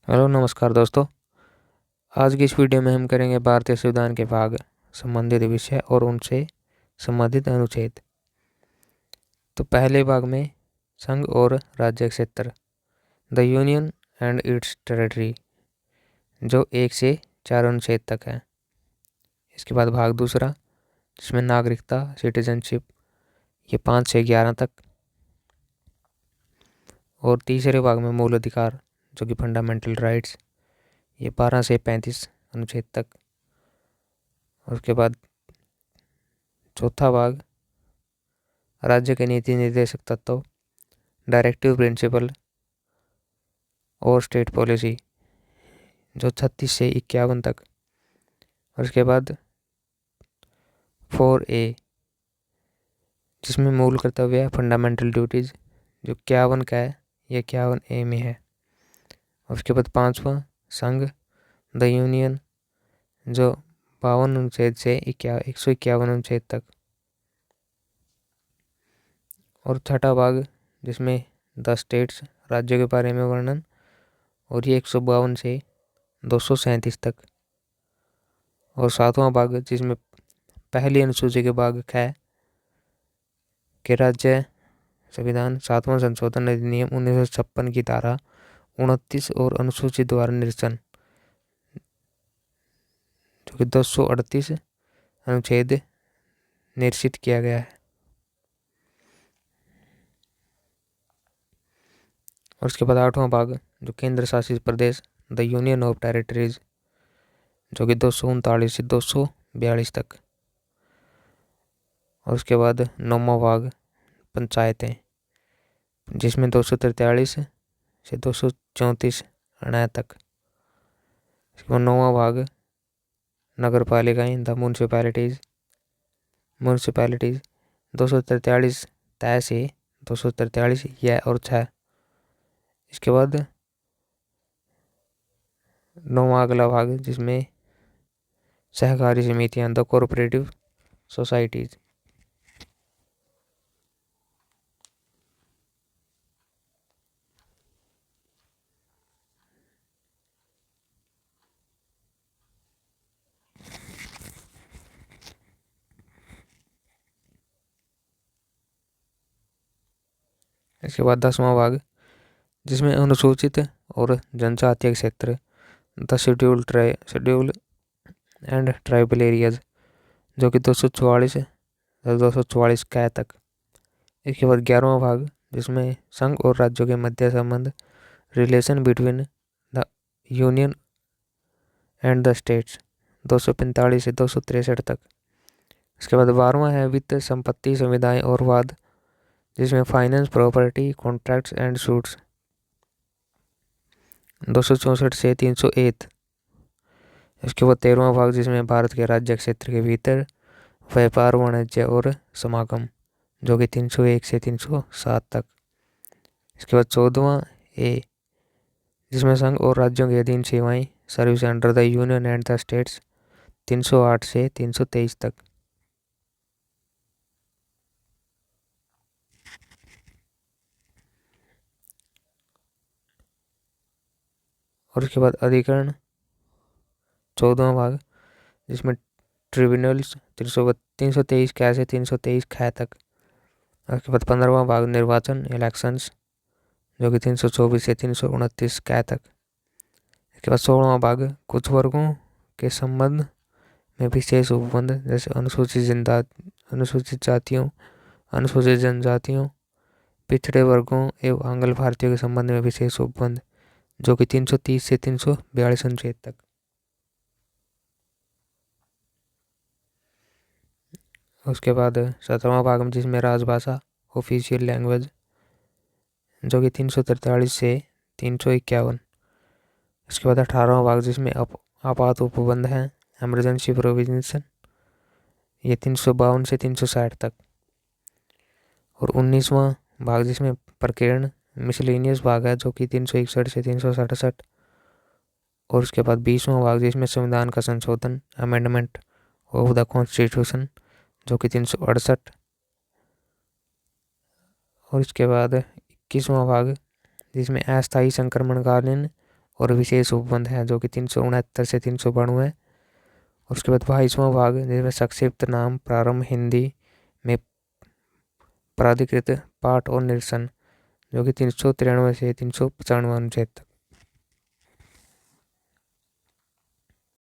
Hello नमस्कार दोस्तों। आज की इस वीडियो में हम करेंगे भारतीय संविधान के भाग संबंधित विषय और उनसे संबंधित अनुच्छेद। तो पहले भाग में संघ और राज्य क्षेत्र, the union and it's territory, जो 1 से 4 अनुच्छेद तक है। इसके बाद भाग दूसरा जिसमें नागरिकता, सिटीजनशिप, ये 5 से 11 तक। और तीसरे भाग में मूल अधिकार जो कि फंडामेंटल राइट्स, ये 12 से 35 अनुच्छेद तक। उसके बाद चौथा भाग राज्य के नीति निर्देशक तत्व, डायरेक्टिव प्रिंसिपल और स्टेट पॉलिसी, जो 36 से 51 तक। और उसके बाद 4A जिसमें मूल कर्तव्य है फंडामेंटल ड्यूटीज, जो 51 का है, यह 51A में है। और उसके बाद 5वां संघ, द यूनियन, जो 52 अनुच्छेद से 151 अनुच्छेद तक। और छठा भाग जिसमें द स्टेट्स, राज्यों के बारे में वर्णन, और ये 152 से 237 तक। और 7वां भाग जिसमें पहली अनुसूची के भाग है कि राज्य संविधान 7वां संशोधन अधिनियम 1956 की धारा 29 और अनुसूची द्वारा निरसन, जो कि 238 अनुच्छेद निर्देशित किया गया है। और उसके बाद 8वां भाग जो केंद्र शासित प्रदेश, द यूनियन ऑफ टेरिटरीज, जो कि 239 से 242 तक। और उसके बाद 9वां भाग पंचायतें, जिसमें 243 से 234 अनाया तक। इसके बाद 9वां भाग नगर पालिकाएं, द म्यूनसिपैलिटीज, 243 तय से 243 यह और 6। इसके बाद 9वां अगला भाग जिसमें सहकारी समितियां, द कोऑपरेटिव सोसाइटीज। इसके बाद 10वां भाग जिसमें अनुसूचित और जनजातीय क्षेत्र, the schedule and tribal areas, जो कि 244 कै तक। इसके बाद 11वां भाग जिसमें संघ और राज्यों के मध्य संबंध, relation between the union and the states, 245 से 263 तक। इसके बाद 12वां है वित्त, संपत्ति, संविदाएं और वाद, जिसमें finance, property, contracts and suits, 264 से 301। इसके बाद 13वां भाग जिसमें भारत के राज्य क्षेत्र के भीतर व्यापार, वाणिज्य और समागम, जो कि 301 से 307 तक। इसके बाद 14वां ए जिसमें संघ और राज्यों के अधीन सेवाएं, service under the union and the states, 308 से 323 तक। और उसके बाद अधिकरण 14वां भाग जिसमें ट्रिब्यूनल्स, 323 कै से 323 ख तक। उसके बाद 15वां भाग निर्वाचन, इलेक्शंस, जो कि 324 से 329 कै तक। इसके बाद 16वां भाग कुछ वर्गों के संबंध में विशेष उपबंध, जैसे अनुसूचित जातियों, अनुसूचित जनजातियों, पिछड़े वर्गों एवं आंग्ल भारतीयों के संबंध में विशेष उपबंध, जो कि 330 से 342 अनुच्छेद तक। उसके बाद 17वां भाग में जिसमें राजभाषा, ऑफिशियल लैंग्वेज, जो कि 343 से 351। इसके बाद 18वां भाग जिसमें आपात उपबंध है, एमरजेंसी प्रोविजंस, ये 352 से 360 तक। और 19वां भाग जिसमें प्रकरण, मिसलेनियस भाग है, जो कि 361 से 367। और उसके बाद 20वां भाग जिसमें संविधान का संशोधन, अमेंडमेंट ऑफ द कॉन्स्टिट्यूशन, जो कि 368। और इसके बाद 21वां भाग जिसमें अस्थायी संक्रमणकालीन और विशेष उपबंध हैं जो कि 369 से 392 है। और उसके बाद 22वां भाग जिसमें संक्षिप्त नाम प्रारंभ हिंदी में प्राधिकृत पाठ और निरसन जो कि 393 से 395 अनुच्छेद तक।